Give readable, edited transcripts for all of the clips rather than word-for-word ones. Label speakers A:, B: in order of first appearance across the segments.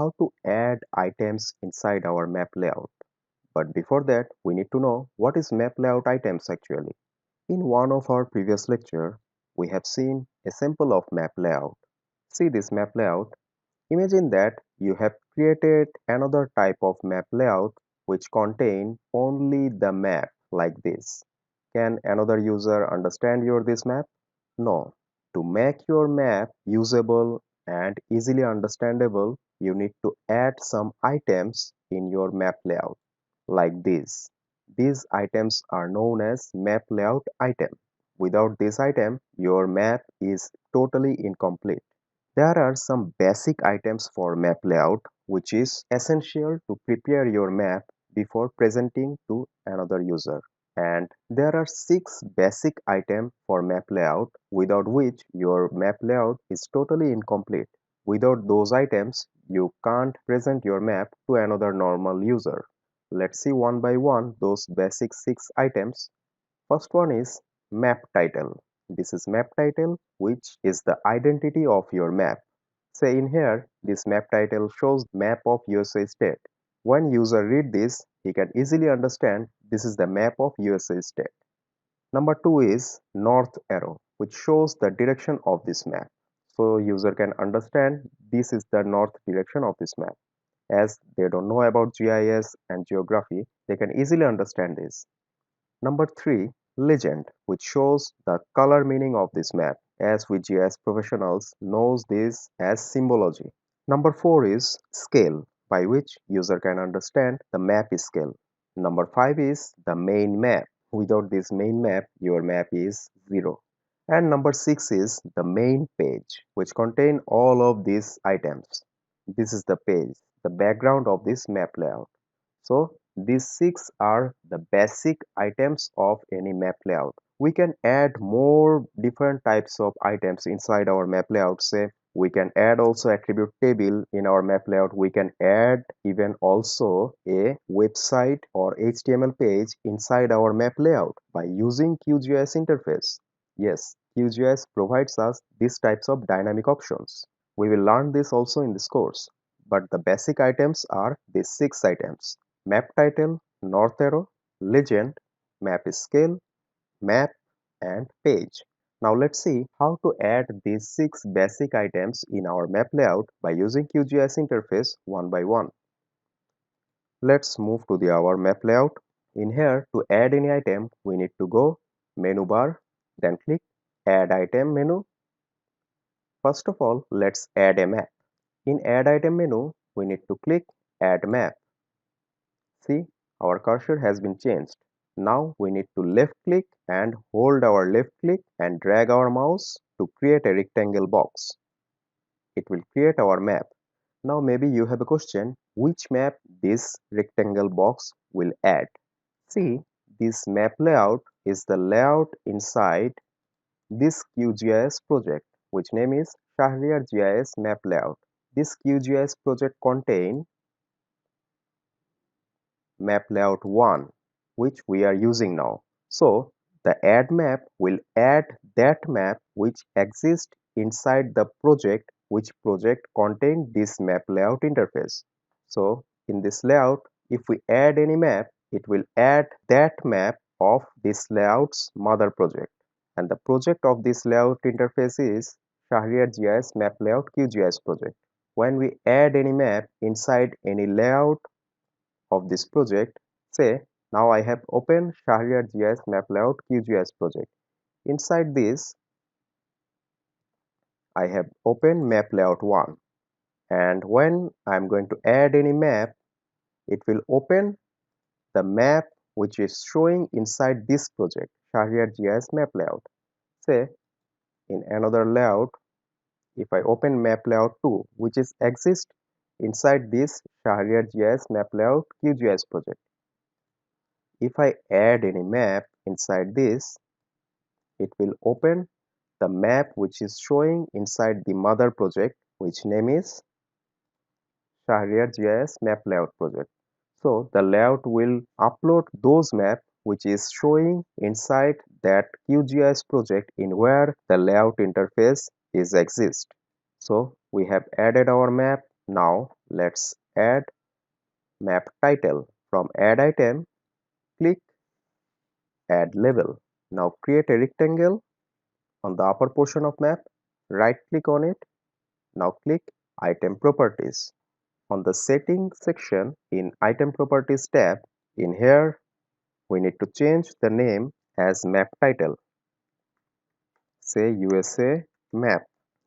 A: how to add items inside our map layout. But before that, we need to know what is map layout items actually. In one of our previous lecture, we have seen a sample of map layout. See this map layout. Imagine that you have created another type of map layout which contain only the map like this. Can another user understand this map? No. To make your map usable and easily understandable, you need to add some items in your map layout like this. These items are known as map layout item. Without this item, your map is totally incomplete. There are some basic items for map layout which is essential to prepare your map before presenting to another user. And there are 6 basic items for map layout without which your map layout is totally incomplete. Without those items, you can't present your map to another normal user. Let's see one by one those basic 6 items. First one is map title. This is map title which is the identity of your map. Say in here, this map title shows map of USA state. When user read this, he can easily understand this is the map of USA state. Number 2 is north arrow, which shows the direction of this map. So user can understand this is the north direction of this map. As they don't know about GIS and geography, they can easily understand this. Number 3, legend, which shows the color meaning of this map, as we GIS professionals knows this as symbology. Number 4 is scale, by which user can understand the map scale. Number 5 is the main map. Without this main map, your map is 0. And number 6 is the main page, which contain all of these items. This is the page, the background of this map layout. So these 6 are the basic items of any map layout. We can add more different types of items inside our map layout. Say we can add also attribute table in our map layout. We can add even also a website or HTML page inside our map layout by using QGIS interface. Yes, QGIS provides us these types of dynamic options. We will learn this also in this course. But the basic items are these 6 items: map title, north arrow, legend, map scale, map, and page. Now let's see how to add these 6 basic items in our map layout by using QGIS interface one by one. Let's move to our map layout. In here, to add any item, we need to go menu bar, then click add item menu. First of all, let's add a map. In add item menu, we need to click add map. See, our cursor has been changed. Now we need to left click and hold our left click and drag our mouse to create a rectangle box. It will create our map. Now maybe you have a question, which map this rectangle box will add? See, this map layout is the layout inside this QGIS project, which name is Shahriar GIS map layout. This QGIS project contain map layout 1, which we are using now. So the add map will add that map which exists inside the project, which project contain this map layout interface. So in this layout, if we add any map, it will add that map of this layout's mother project. And the project of this layout interface is Shahriar GIS map layout QGIS project. When we add any map inside any layout of this project, say now I have opened Shahriar GIS map layout QGIS project. Inside this, I have opened map layout 1, and when I am going to add any map, it will open the map which is showing inside this project, Shahriar GIS map layout. Say in another layout, if I open map layout 2, which is exist inside this Shahriar GIS map layout QGIS project. If I add any map inside this, it will open the map which is showing inside the mother project, which name is Shahriar GIS map layout project. So the layout will upload those map which is showing inside that QGIS project in where the layout interface is exist. So we have added our map. Now let's add map title. From add item, click add label. Now create a rectangle on the upper portion of map. Right click on it. Now click item properties. On the settings section in item properties tab, in here we need to change the name as map title. Say USA map.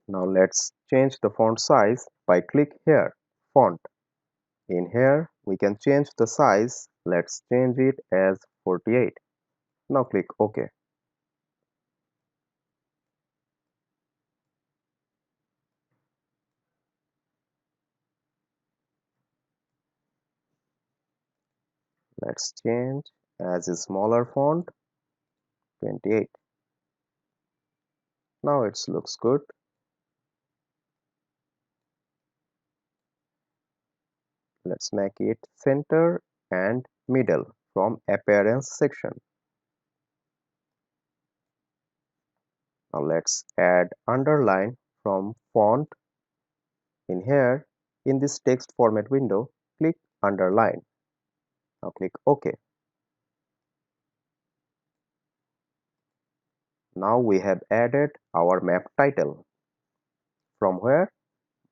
A: Now let's change the font size by click here, font. In here we can change the size. Let's change it as 48. Now click OK. Let's change as a smaller font, 28. Now it looks good. Let's make it center and middle from appearance section. Now let's add underline from font. In here, in this text format window, click underline. Now click OK. Now we have added our map title. From where?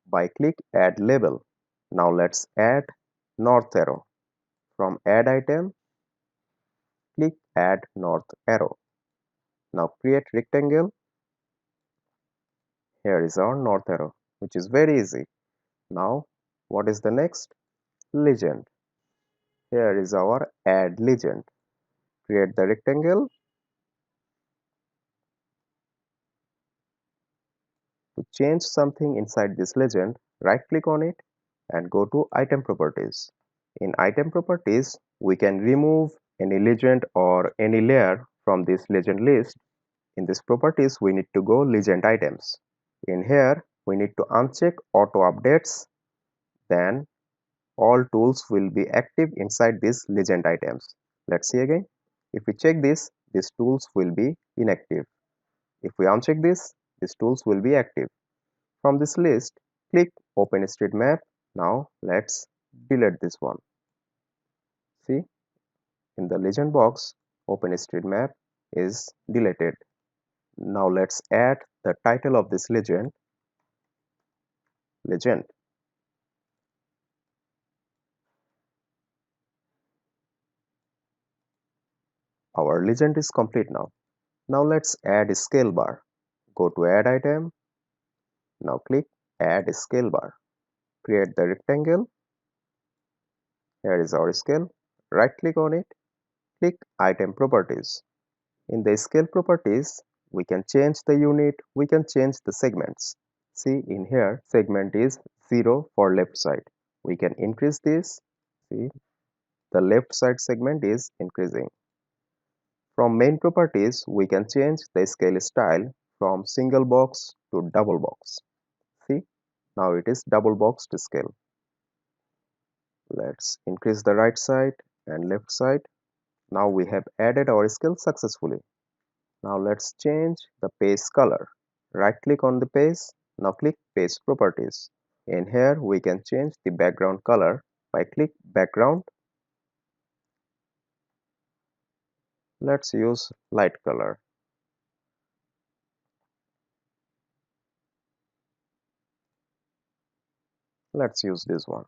A: By click add label. Now let's add north arrow. From add item, click add north arrow. Now create rectangle. Here is our north arrow, which is very easy. Now what is the next? Legend. Here is our add legend. Create the rectangle. To change something inside this legend, right click on it and go to item properties. In item properties, we can remove any legend or any layer from this legend list. In this properties, we need to go legend items. In here, we need to uncheck auto updates. Then all tools will be active inside these legend items. Let's see again. If we check this, these tools will be inactive. If we uncheck this, these tools will be active. From this list, click OpenStreetMap. Now let's delete this one. See, in the legend box, OpenStreetMap is deleted. Now let's add the title of this legend. Our legend is complete now. Now let's add a scale bar. Go to add item. Now click add scale bar. Create the rectangle. Here is our scale. Right click on it. Click item properties. In the scale properties, we can change the unit, we can change the segments. See in here, segment is 0 for left side. We can increase this. See, the left side segment is increasing. From main properties, we can change the scale style from single box to double box. See, now it is double box to scale. Let's increase the right side and left side. Now we have added our scale successfully. Now let's change the page color. Right click on the page. Now click page properties. In here we can change the background color by click background. Let's use light color. Let's use this one.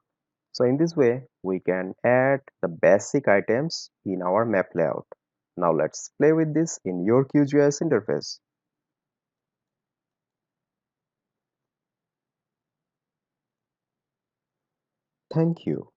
A: So in this way we can add the basic items in our map layout. Now let's play with this in your QGIS interface. Thank you.